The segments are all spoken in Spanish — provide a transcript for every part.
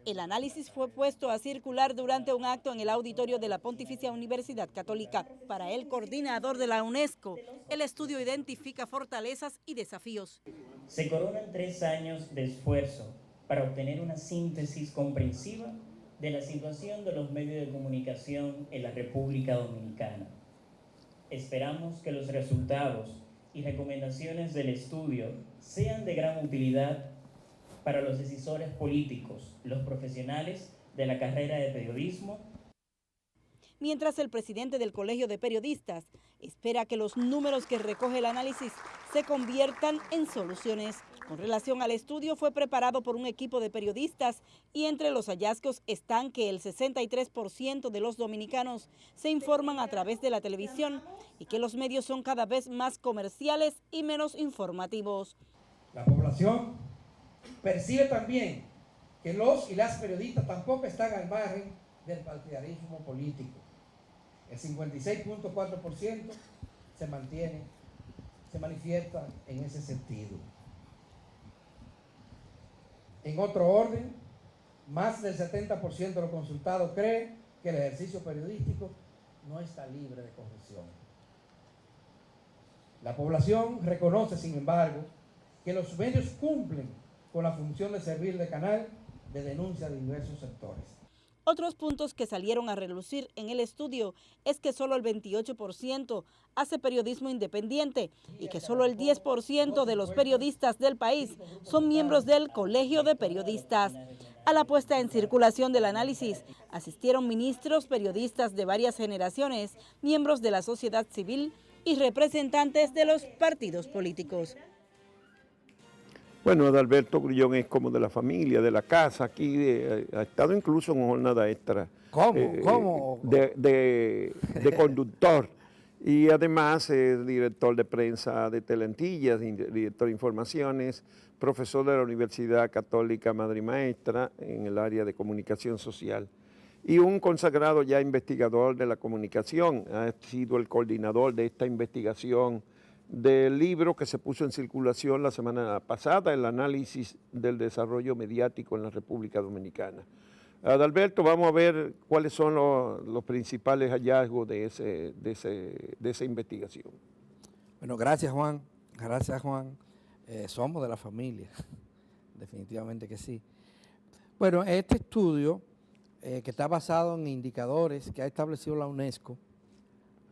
El análisis fue puesto a circular durante un acto en el auditorio de la Pontificia Universidad Católica. Para el coordinador de la UNESCO, el estudio identifica fortalezas y desafíos. Se coronan 3 años de esfuerzo para obtener una síntesis comprensiva de la situación de los medios de comunicación en la República Dominicana. Esperamos que los resultados y recomendaciones del estudio sean de gran utilidad para los decisores políticos, los profesionales de la carrera de periodismo. Mientras el presidente del Colegio de Periodistas espera que los números que recoge el análisis se conviertan en soluciones. Con relación al estudio, fue preparado por un equipo de periodistas y entre los hallazgos están que el 63% de los dominicanos se informan a través de la televisión y que los medios son cada vez más comerciales y menos informativos. La población percibe también que los y las periodistas tampoco están al margen del partidarismo político. El 56.4% se manifiesta en ese sentido. En otro orden, más del 70% de los consultados cree que el ejercicio periodístico no está libre de corrupción. La población reconoce, sin embargo, que los medios cumplen con la función de servir de canal de denuncia de diversos sectores. Otros puntos que salieron a relucir en el estudio es que solo el 28% hace periodismo independiente y que solo el 10% de los periodistas del país son miembros del Colegio de Periodistas. A la puesta en circulación del análisis asistieron ministros, periodistas de varias generaciones, miembros de la sociedad civil y representantes de los partidos políticos. Bueno, Adalberto Grullón es como de la familia, de la casa, aquí ha estado incluso en jornada extra. ¿Cómo? De conductor. Y además es director de prensa de Telentillas, director de informaciones, profesor de la Universidad Católica Madre y Maestra en el área de comunicación social. Y un consagrado ya investigador de la comunicación, ha sido el coordinador de esta investigación del libro que se puso en circulación la semana pasada, el análisis del desarrollo mediático en la República Dominicana. Adalberto, vamos a ver cuáles son los principales hallazgos de esa investigación. Bueno, gracias Juan, somos de la familia, definitivamente que sí. Bueno, este estudio que está basado en indicadores que ha establecido la UNESCO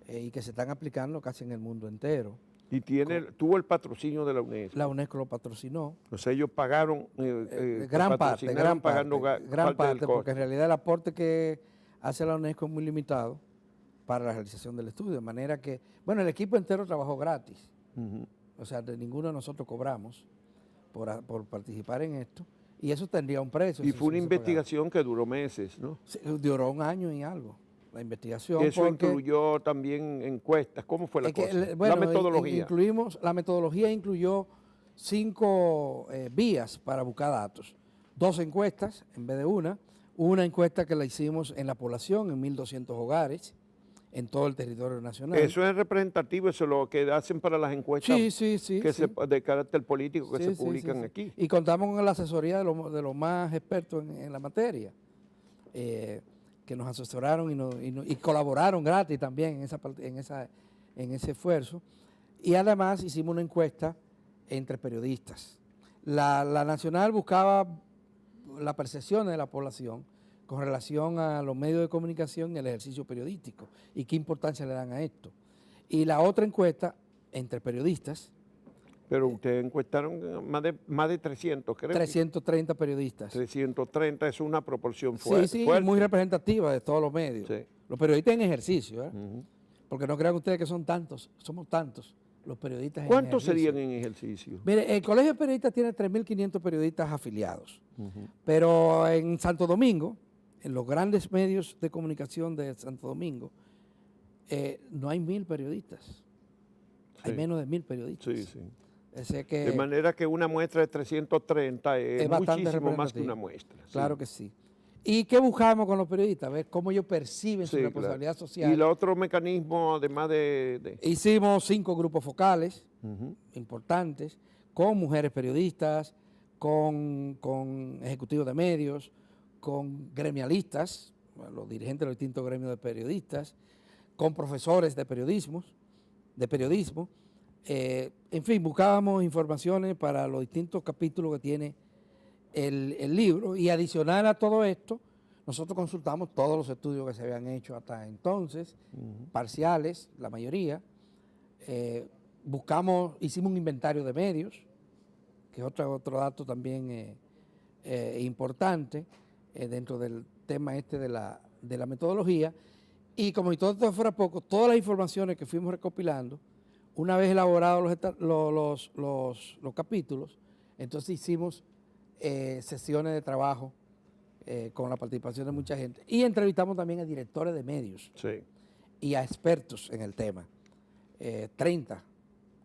y que se están aplicando casi en el mundo entero. Y tuvo el patrocinio de la UNESCO. La UNESCO lo patrocinó. O sea, ellos pagaron, gran parte, porque en realidad el aporte que hace la UNESCO es muy limitado para la realización del estudio. De manera que, bueno, el equipo entero trabajó gratis. O sea, ninguno de nosotros cobramos por participar en esto. Y eso tendría un precio. Y fue una investigación que duró meses, ¿no? Sí, duró 1 año y algo. La investigación. Eso incluyó también encuestas. ¿Cómo fue la cosa? Bueno, la metodología. La metodología incluyó 5 vías para buscar datos. 2 encuestas en vez de una encuesta que la hicimos en la población, en 1.200 hogares, en todo el territorio nacional. Eso es representativo, eso es lo que hacen para las encuestas de carácter político que se publican aquí. Y contamos con la asesoría de los más expertos en la materia. Que nos asesoraron y colaboraron gratis también en ese esfuerzo. Y además hicimos una encuesta entre periodistas. La nacional buscaba la percepción de la población con relación a los medios de comunicación y el ejercicio periodístico y qué importancia le dan a esto. Y la otra encuesta entre periodistas. Pero ustedes encuestaron más de 300, creo. 330 periodistas. 330 es una proporción fuerte. Sí, muy representativa de todos los medios. Sí. Los periodistas en ejercicio, porque no crean ustedes que son tantos, somos tantos los periodistas en ejercicio. ¿Cuántos serían en ejercicio? Mire, el Colegio de Periodistas tiene 3.500 periodistas afiliados, pero en Santo Domingo, en los grandes medios de comunicación de Santo Domingo, no hay 1.000 periodistas. Hay menos de 1.000 periodistas. Sí, sí. De manera que una muestra de 330 es muchísimo más que una muestra. Claro que sí. ¿Y qué buscamos con los periodistas? Ver cómo ellos perciben su responsabilidad social. Y el otro mecanismo, además Hicimos 5 grupos focales importantes, con mujeres periodistas, con ejecutivos de medios, con gremialistas, los dirigentes de los distintos gremios de periodistas, con profesores de periodismo. En fin, buscábamos informaciones para los distintos capítulos que tiene el libro, y adicional a todo esto, nosotros consultamos todos los estudios que se habían hecho hasta entonces, parciales, la mayoría. Hicimos un inventario de medios, que es otro dato también importante dentro del tema de la metodología. Y como si todo esto fuera poco, todas las informaciones que fuimos recopilando, una vez elaborados los capítulos, entonces hicimos sesiones de trabajo con la participación de mucha gente, y entrevistamos también a directores de medios y a expertos en el tema, 30,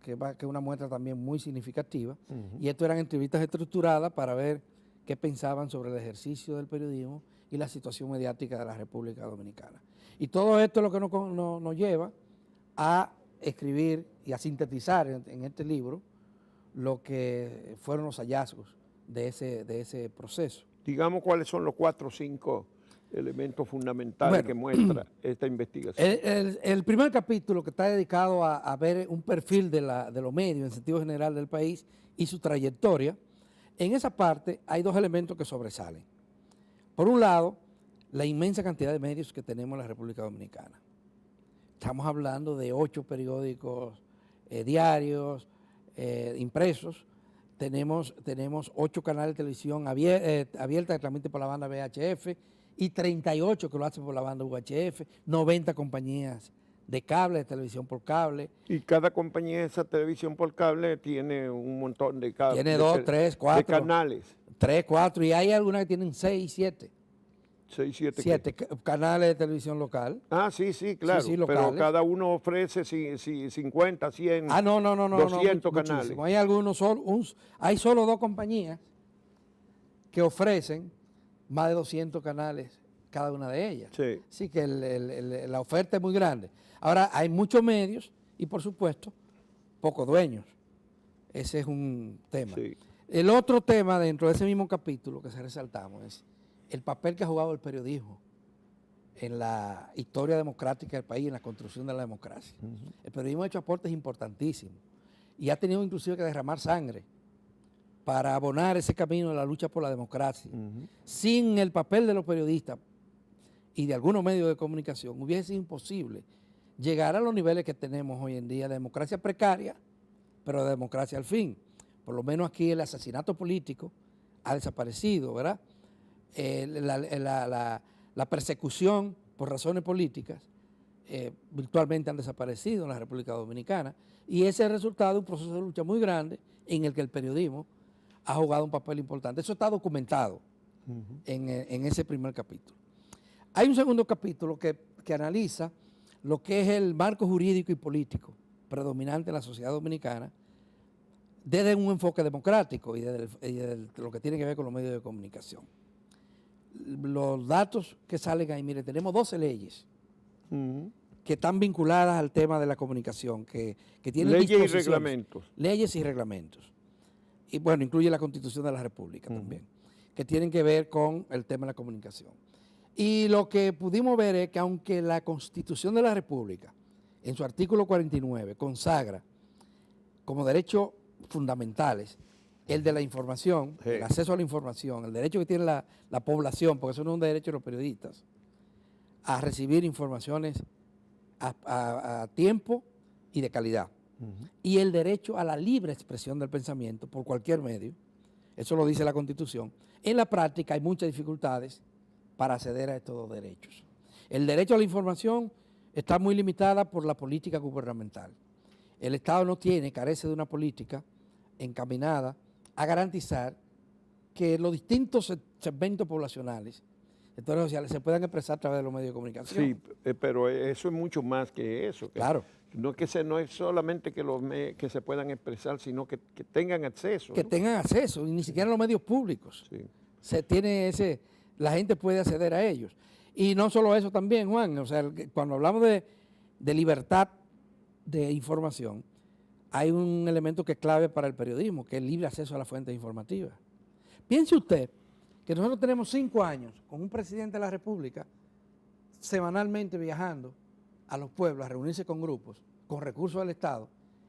que es una muestra también muy significativa, y esto eran entrevistas estructuradas para ver qué pensaban sobre el ejercicio del periodismo y la situación mediática de la República Dominicana. Y todo esto es lo que nos lleva a escribir y a sintetizar en este libro lo que fueron los hallazgos de ese proceso. Digamos cuáles son los 4 o 5 elementos fundamentales que muestra esta investigación. El primer capítulo, que está dedicado a ver un perfil de los medios en sentido general del país y su trayectoria, en esa parte hay 2 elementos que sobresalen. Por un lado, la inmensa cantidad de medios que tenemos en la República Dominicana. Estamos hablando de 8 periódicos diarios, impresos. Tenemos 8 canales de televisión abiertas que transmiten por la banda VHF, y 38 que lo hacen por la banda UHF, 90 compañías de cable, de televisión por cable. Y cada compañía de esa televisión por cable tiene un montón de cables. Tiene 2, 3, 4. De canales. 3, 4, y hay algunas que tienen 6, 7. 6, 7. 7 canales de televisión local. Ah, sí, claro. Sí, pero cada uno ofrece 50, 100, 200 canales. Hay algunos, hay solo 2 compañías que ofrecen más de 200 canales cada una de ellas. Sí. Así que la oferta es muy grande. Ahora, hay muchos medios y, por supuesto, pocos dueños. Ese es un tema. Sí. El otro tema dentro de ese mismo capítulo que se resaltamos es el papel que ha jugado el periodismo en la historia democrática del país, en la construcción de la democracia. El periodismo ha hecho aportes importantísimos y ha tenido inclusive que derramar sangre para abonar ese camino de la lucha por la democracia. Sin el papel de los periodistas y de algunos medios de comunicación, hubiese sido imposible llegar a los niveles que tenemos hoy en día de democracia precaria, pero de democracia al fin. Por lo menos aquí el asesinato político ha desaparecido, ¿verdad? La persecución por razones políticas virtualmente han desaparecido en la República Dominicana, y ese es el resultado de un proceso de lucha muy grande en el que el periodismo ha jugado un papel importante. Eso está documentado en ese primer capítulo. Hay un segundo capítulo que analiza lo que es el marco jurídico y político predominante en la sociedad dominicana desde un enfoque democrático y desde lo que tiene que ver con los medios de comunicación. Los datos que salen ahí, mire, tenemos 12 leyes que están vinculadas al tema de la comunicación, que tienen leyes y reglamentos. Leyes y reglamentos. Y bueno, incluye la Constitución de la República también, que tienen que ver con el tema de la comunicación. Y lo que pudimos ver es que aunque la Constitución de la República, en su artículo 49, consagra como derechos fundamentales el de la información, el acceso a la información, el derecho que tiene la población, porque eso no es un derecho de los periodistas, a recibir informaciones a tiempo y de calidad. Y el derecho a la libre expresión del pensamiento por cualquier medio, eso lo dice la Constitución. En la práctica hay muchas dificultades para acceder a estos 2 derechos. El derecho a la información está muy limitada por la política gubernamental. El Estado carece de una política encaminada a garantizar que los distintos segmentos poblacionales, sectores sociales, se puedan expresar a través de los medios de comunicación. Sí, pero eso es mucho más que eso. Claro. No es solamente que se puedan expresar, sino que tengan acceso. Que tengan acceso, y ni siquiera los medios públicos. Sí. La gente puede acceder a ellos. Y no solo eso también, Juan, o sea, cuando hablamos de libertad de información, hay un elemento que es clave para el periodismo, que es el libre acceso a las fuentes informativas. Piense usted que nosotros tenemos 5 años con un presidente de la República semanalmente viajando a los pueblos a reunirse con grupos, con recursos del Estado,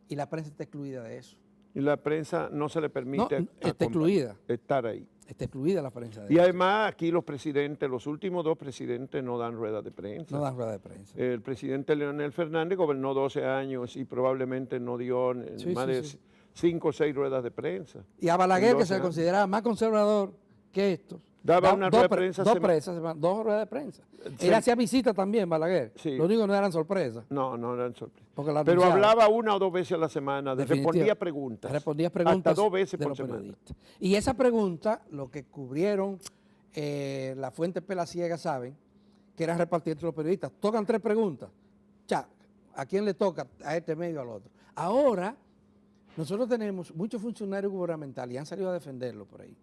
y la prensa está excluida de eso. Y la prensa no se le permite está excluida. estar ahí. Está excluida la prensa de Y eso. además aquí los presidentes, los últimos 2 presidentes no dan ruedas de prensa. No dan rueda de prensa. El presidente Leonel Fernández gobernó 12 años y probablemente no dio más de 5 o 6 ruedas de prensa. Y a Balaguer, que se le años. consideraba más conservador que estos, Daba una rueda de prensa dos ruedas de prensa. Él hacía visitas también, Balaguer. Sí. Lo único que no eran sorpresas. No eran sorpresas. Porque la Pero anunciaba. hablaba 1 o 2 veces a la semana, respondía preguntas. Respondía preguntas hasta 2 veces de por los semana. periodistas. Y esa pregunta, lo que cubrieron la fuente Pelaciega saben, que eran repartidas entre los periodistas. Tocan 3 preguntas. Ya, ¿a quién le toca? A este medio, al otro. Ahora, nosotros tenemos muchos funcionarios gubernamentales, y han salido a defenderlo por ahí,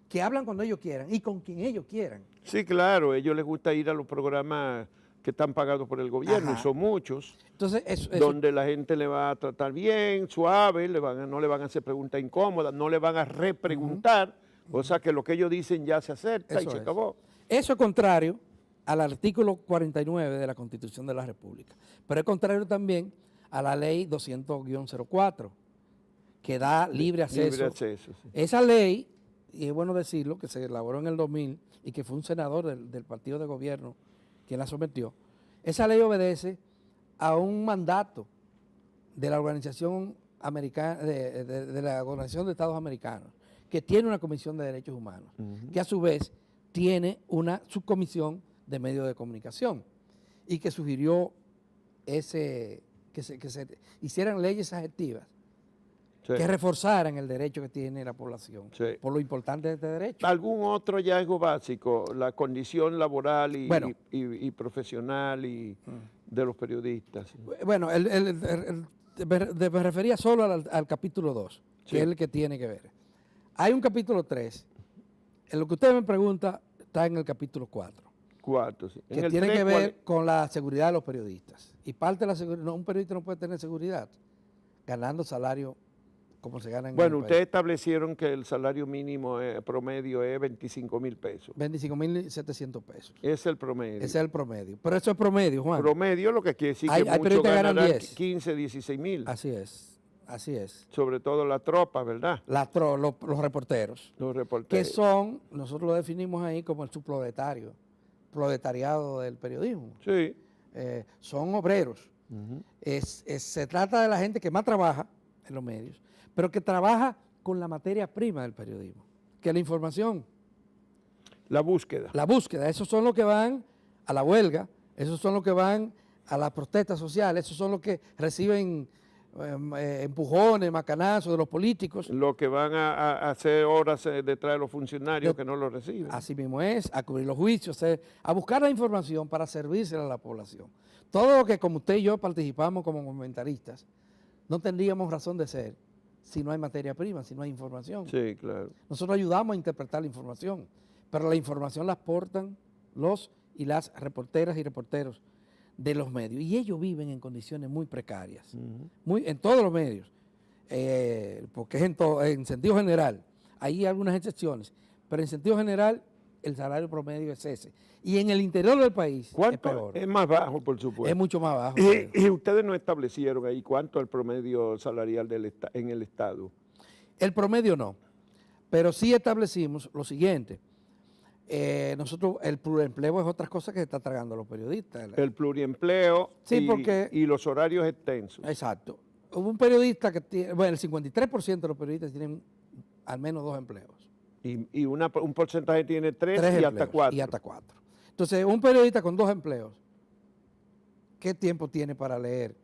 que hablan cuando ellos quieran y con quien ellos quieran. Sí, claro, a ellos les gusta ir a los programas que están pagados por el gobierno, Ajá. y son muchos, Entonces, eso, donde la gente le va a tratar bien, suave, no le van a hacer preguntas incómodas, no le van a repreguntar, o sea que lo que ellos dicen ya se acepta y Eso se es. acabó. Eso es contrario al artículo 49 de la Constitución de la República, pero es contrario también a la ley 200-04, que da libre acceso. Libre acceso, sí. Esa ley, y es bueno decirlo, que se elaboró en el 2000 y que fue un senador del partido de gobierno quien la sometió, esa ley obedece a un mandato de la Organización Americana, de la Organización de Estados Americanos, que tiene una comisión de derechos humanos, que a su vez tiene una subcomisión de medios de comunicación y que sugirió que se hicieran leyes adjetivas Sí. que reforzaran el derecho que tiene la población, Sí. por lo importante de este derecho. ¿Algún otro hallazgo básico? La condición laboral y, Bueno. y profesional de los periodistas. Bueno, me refería solo al capítulo 2, que Sí. es el que tiene que ver. Hay un capítulo 3, en lo que usted me pregunta está en el capítulo 4, 4, sí. En que el tiene 3, que ¿cuál? ver con la seguridad de los periodistas. Y parte de la seguridad, un periodista no puede tener seguridad ganando salario como se gana en Bueno, el ustedes país. establecieron que el salario mínimo promedio es 25,000 pesos. 25.700 pesos. Es el promedio. Ese es el promedio. Pero eso es promedio, Juan. Promedio, lo que quiere decir Hay que muchos periodistas que ganan ganarán 10. 15, 16,000. Así es, así es. Sobre todo la tropa, ¿verdad? Los reporteros. Los Que reporteros. son, nosotros lo definimos ahí como el proletariado del periodismo. Sí. Son obreros. Se trata de la gente que más trabaja en los medios, pero que trabaja con la materia prima del periodismo, que es la información, La búsqueda. la búsqueda. Esos son los que van a la huelga, esos son los que van a las protestas sociales, esos son los que reciben empujones, macanazos de los políticos. Lo que van a hacer horas detrás de los funcionarios que no lo reciben. Así mismo es, a cubrir los juicios, a buscar la información para servírsela a la población. Todo lo que como usted y yo participamos como comentaristas, no tendríamos razón de ser si no hay materia prima, si no hay información. Sí, claro. Nosotros ayudamos a interpretar la información, pero la información la aportan los y las reporteras y reporteros de los medios. Y ellos viven en condiciones muy precarias, en todos los medios, porque es en sentido general. Hay algunas excepciones, pero en sentido general el salario promedio es ese. Y en el interior del país es ¿Cuánto? peor. Es más bajo, por supuesto. Es mucho más bajo. Y ustedes no establecieron ahí cuánto es el promedio salarial en el Estado. El promedio no, pero sí establecimos lo siguiente. Nosotros, el pluriempleo es otra cosa que se está tragando a los periodistas. El pluriempleo Sí, porque- y los horarios extensos. Exacto. Hubo un periodista que tiene, bueno, el 53% de los periodistas tienen al menos 2 empleos. Y un porcentaje tiene 3 3 y empleos, hasta 4. Y hasta 4. Entonces, un periodista con 2 empleos, ¿qué tiempo tiene para leer?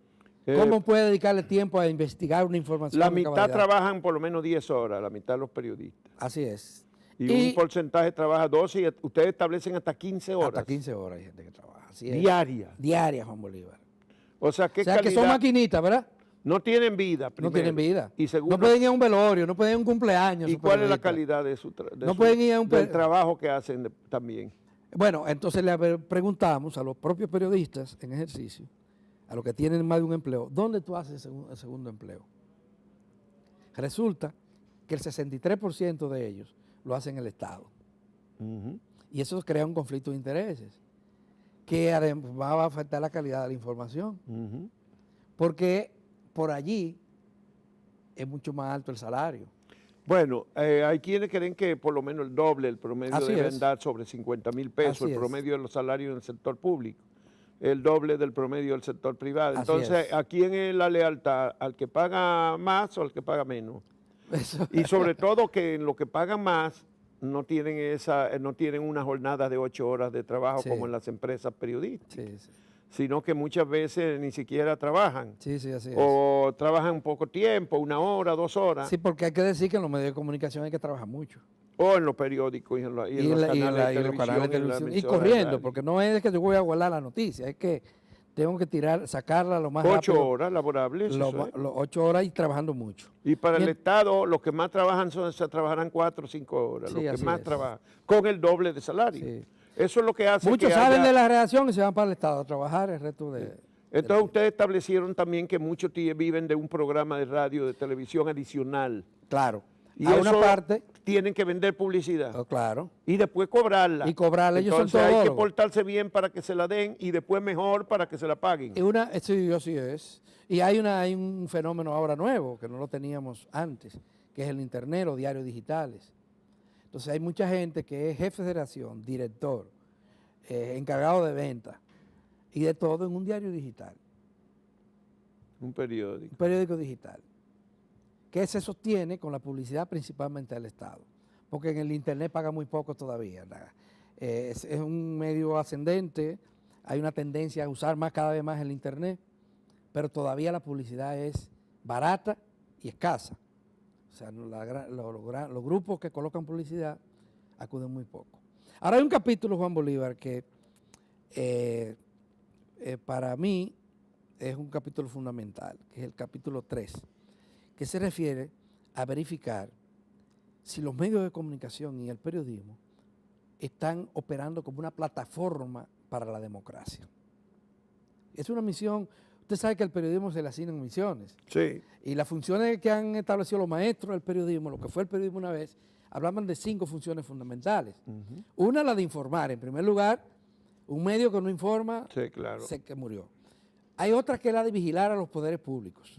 ¿Cómo puede dedicarle tiempo a investigar una información? La de mitad cabalidad? trabajan por lo menos 10 horas, la mitad de los periodistas. Así es. Y un porcentaje trabaja 12 y ustedes establecen hasta 15 horas. Hasta 15 horas hay gente que trabaja. Así es. Diarias. Diaria, Juan Bolívar. O sea, ¿qué O sea, que son calidad? maquinitas, ¿verdad? No tienen vida, primero. No tienen vida. Y segundo, no pueden ir a un velorio, no pueden ir a un cumpleaños. ¿y esos cuál es la periodistas. calidad de su No pueden ir a un del trabajo que hacen también? Bueno, entonces le preguntamos a los propios periodistas en ejercicio, a los que tienen más de un empleo, ¿dónde tú haces el segundo empleo? Resulta que el 63% de ellos lo hacen en el Estado. Ujú. Y eso crea un conflicto de intereses, que además va a afectar la calidad de la información, Ujú. porque por allí es mucho más alto el salario. Bueno, hay quienes creen que por lo menos el doble, el promedio Así debe es. andar sobre 50.000 pesos, Así el es. promedio de los salarios en el sector público, el doble del promedio del sector privado. Así Entonces, es. ¿a quién es la lealtad? ¿Al que paga más o al que paga menos? Eso- Y sobre todo que en lo que pagan más no tienen no tienen una jornada de 8 horas de trabajo Sí. como en las empresas periodísticas, sí, sí, sino que muchas veces ni siquiera trabajan. sí, sí, así es. O trabajan poco tiempo, 1 hora, 2 horas, Sí, porque hay que decir que en los medios de comunicación hay que trabajar mucho. o en los periódicos y en, y en Y, los la- y canales la- de y los canales de televisión. En la televisión. Y emisora de corriendo, radio. porque no es que yo voy a guardar la noticia, es que tengo que sacarla lo más 8 rápido. horas laborables, eso es. 8 horas y trabajando mucho. Y para el Bien. Estado, los que más trabajan se trabajarán 4 o 5 horas, Sí, los que así más es. trabajan, con el doble de salario. Sí. Eso es lo que hace Muchos que salen haya- de la redacción y se van para el Estado a trabajar el resto de... Entonces ustedes establecieron también que muchos viven de un programa de radio, de televisión adicional. Claro. Y a eso una parte, tienen que vender publicidad. claro. Y después cobrarla. Y cobrarla, ellos son Entonces hay que todólogos. portarse bien para que se la den y después mejor para que se la paguen. Sí, así es. Y hay un fenómeno ahora nuevo, que no lo teníamos antes, que es el Internet, los diarios digitales. Entonces hay mucha gente que es jefe de redacción, director, encargado de venta y de todo en un diario digital, Un periódico. un periódico digital, que se sostiene con la publicidad principalmente del Estado, porque en el Internet paga muy poco todavía. Es un medio ascendente, hay una tendencia a usar cada vez más el Internet, pero todavía la publicidad es barata y escasa. O sea, los grupos que colocan publicidad acuden muy poco. Ahora hay un capítulo, Juan Bolívar, que para mí es un capítulo fundamental, que es el capítulo 3, que se refiere a verificar si los medios de comunicación y el periodismo están operando como una plataforma para la democracia. Es una misión, usted sabe que al periodismo se le asignan misiones. Sí. Y las funciones que han establecido los maestros del periodismo, lo que fue el periodismo una vez, hablaban de 5 funciones fundamentales. Una, la de informar. En primer lugar, un medio que no informa, Sí, claro. sé que murió. Hay otra que es la de vigilar a los poderes públicos.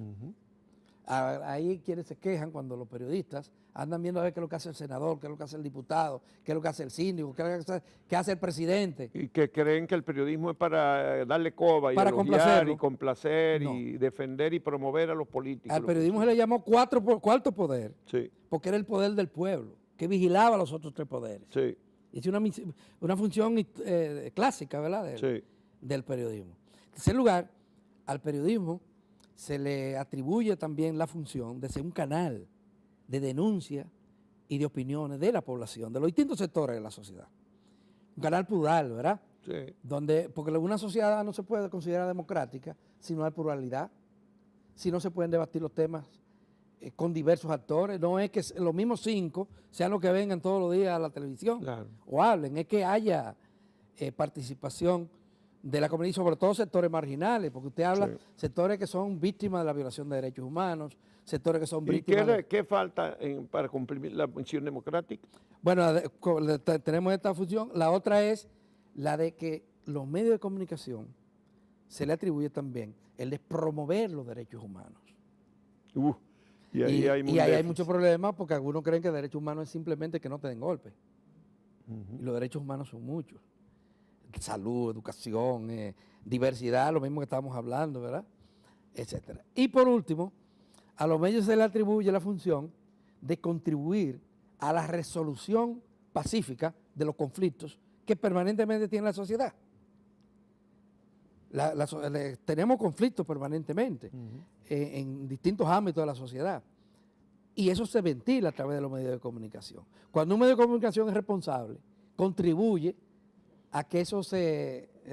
Ahí quienes se quejan cuando los periodistas andan viendo a ver qué es lo que hace el senador, qué es lo que hace el diputado, qué es lo que hace el síndico, qué hace el presidente. Y que creen que el periodismo es para darle coba y Para elogiar complacerlo. y complacer No. y defender y promover a los políticos. Al periodismo se le llamó cuarto poder, Sí, porque era el poder del pueblo, que vigilaba los otros 3 poderes. sí, Es una función clásica, ¿verdad? sí. Del periodismo. En tercer lugar, al periodismo se le atribuye también la función de ser un canal de denuncia y de opiniones de la población, de los distintos sectores de la sociedad. Un canal plural, ¿verdad? Sí. Porque una sociedad no se puede considerar democrática si no hay pluralidad, si no se pueden debatir los temas con diversos actores. No es que los mismos 5 sean los que vengan todos los días a la televisión Claro. o hablen, es que haya participación de la comunidad y sobre todo sectores marginales, porque usted habla Sí. sectores que son víctimas de la violación de derechos humanos, sectores que son ¿Y víctimas qué falta para cumplir la función democrática? Bueno, tenemos esta función. La otra es la de que los medios de comunicación se le atribuye también el de promover los derechos humanos. Y ahí hay, y ahí hay muchos problemas porque algunos creen que derechos humanos es simplemente que no te den golpe. Y los derechos humanos son muchos. Salud, educación, diversidad, lo mismo que estábamos hablando, ¿verdad? Etcétera. Y por último, a los medios se le atribuye la función de contribuir a la resolución pacífica de los conflictos que permanentemente tiene la sociedad. Tenemos conflictos permanentemente en distintos ámbitos de la sociedad. Y eso se ventila a través de los medios de comunicación. Cuando un medio de comunicación es responsable, contribuye a que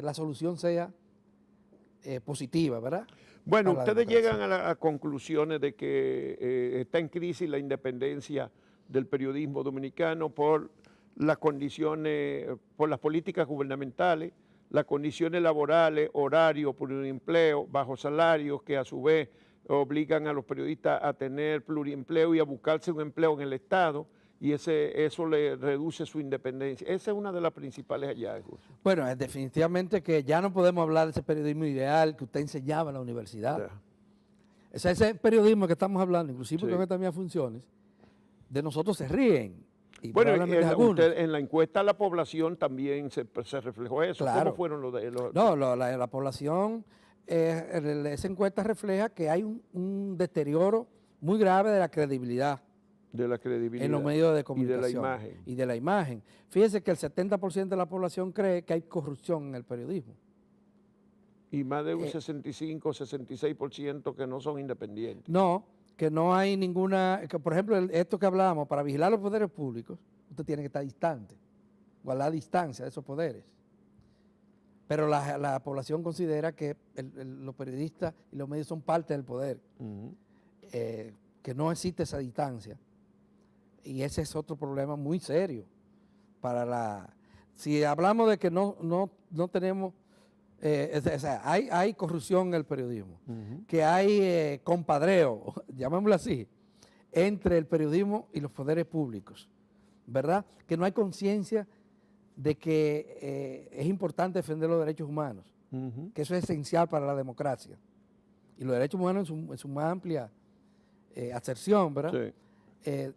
la solución sea positiva, ¿verdad? Bueno, Para la ustedes democracia. llegan a conclusiones de que está en crisis la independencia del periodismo dominicano por las condiciones, por las políticas gubernamentales, las condiciones laborales, horarios, pluriempleo, bajos salarios, que a su vez obligan a los periodistas a tener pluriempleo y a buscarse un empleo en el Estado, y eso le reduce su independencia. Esa es una de las principales hallazgos. Bueno, es definitivamente que ya no podemos hablar de ese periodismo ideal que usted enseñaba en la universidad. Ya. O sea, ese periodismo que estamos hablando, inclusive Sí. con estas mismas funciones, de nosotros se ríen. Y Bueno, probablemente algunos. en la encuesta a la población también se reflejó eso. Claro. ¿Cómo fueron los? No, la población, esa encuesta refleja que hay un deterioro muy grave de la credibilidad De la credibilidad. en los medios de y comunicación. de la imagen. Y de la imagen. Fíjese que el 70% de la población cree que hay corrupción en el periodismo. Y más de un 65, 66% que no son independientes. No, que no hay ninguna, que por ejemplo, esto que hablábamos, para vigilar los poderes públicos, usted tiene que estar distante, guardar distancia de esos poderes. Pero la población considera que los periodistas y los medios son parte del poder, que no existe esa distancia. Y ese es otro problema muy serio para si hablamos de que no tenemos, o sea, hay corrupción en el periodismo, que hay compadreo, llamémoslo así, entre el periodismo y los poderes públicos, ¿verdad? Que no hay conciencia de que es importante defender los derechos humanos, que eso es esencial para la democracia. Y los derechos humanos en su más amplia aserción, ¿verdad? Sí.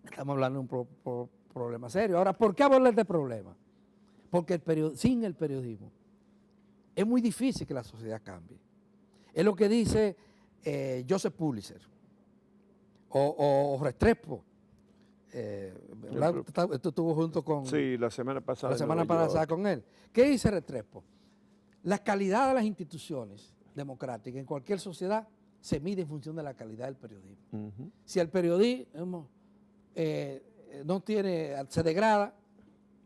Estamos hablando de un problema serio. Ahora, ¿por qué hablar de este problema? Porque sin el periodismo es muy difícil que la sociedad cambie. Es lo que dice Joseph Pulitzer o Restrepo. Esto estuvo junto con... Sí, la semana pasada. La semana pasada con él. ¿Qué dice Restrepo? La calidad de las instituciones democráticas en cualquier sociedad se mide en función de la calidad del periodismo. Si el periodismo no tiene, se degrada,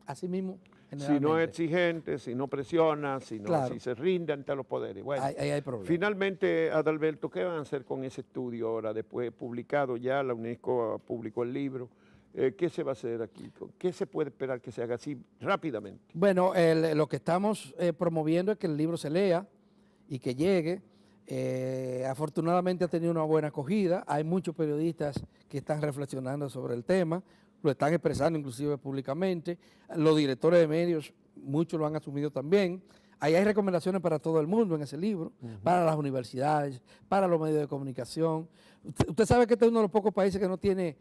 así mismo. Si no es exigente, si no presiona, si se rinde ante los poderes. Bueno, ahí hay problemas. Finalmente, Adalberto, ¿qué van a hacer con ese estudio ahora? Después publicado ya, la UNESCO publicó el libro. ¿Qué se va a hacer aquí? ¿Qué se puede esperar que se haga así rápidamente? Bueno, lo que estamos promoviendo es que el libro se lea y que llegue. Afortunadamente ha tenido una buena acogida. Hay muchos periodistas que están reflexionando sobre el tema, lo están expresando inclusive públicamente. Los directores de medios, muchos lo han asumido también. Ahí hay recomendaciones para todo el mundo en ese libro, para las universidades, para los medios de comunicación. Usted sabe que este es uno de los pocos países que no tiene,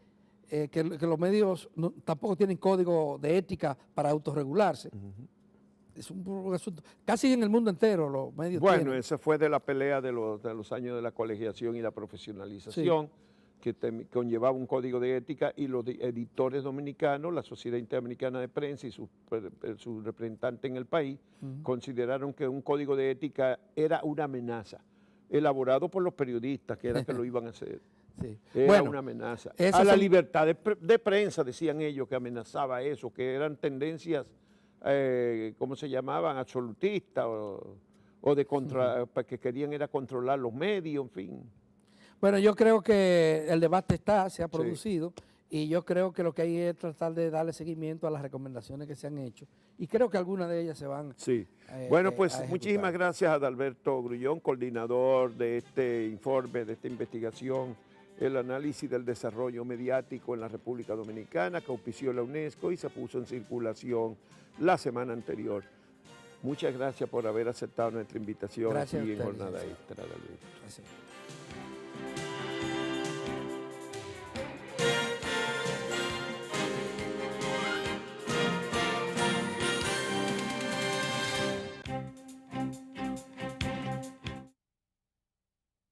que los medios tampoco tienen código de ética para autorregularse. Es un asunto, casi en el mundo entero los medios Bueno, esa fue de la pelea de los años de la colegiación y la profesionalización, que conllevaba un código de ética, y los editores dominicanos, la Sociedad Interamericana de Prensa y su representante en el país, consideraron que un código de ética era una amenaza, elaborado por los periodistas, que era que lo iban a hacer. Era una amenaza. A la libertad de prensa, decían ellos, que amenazaba eso, que eran tendencias, ¿cómo se llamaban? Absolutistas o de que querían era controlar los medios, en fin. Bueno, yo creo que el debate se ha producido, y yo creo que lo que hay es tratar de darle seguimiento a las recomendaciones que se han hecho, y creo que algunas de ellas se van Bueno, pues muchísimas gracias a Adalberto Grullón, coordinador de este informe, de esta investigación, el análisis del desarrollo mediático en la República Dominicana, que auspició la UNESCO y se puso en circulación la semana anterior. Muchas gracias por haber aceptado nuestra invitación aquí en Jornada Extra. Gracias.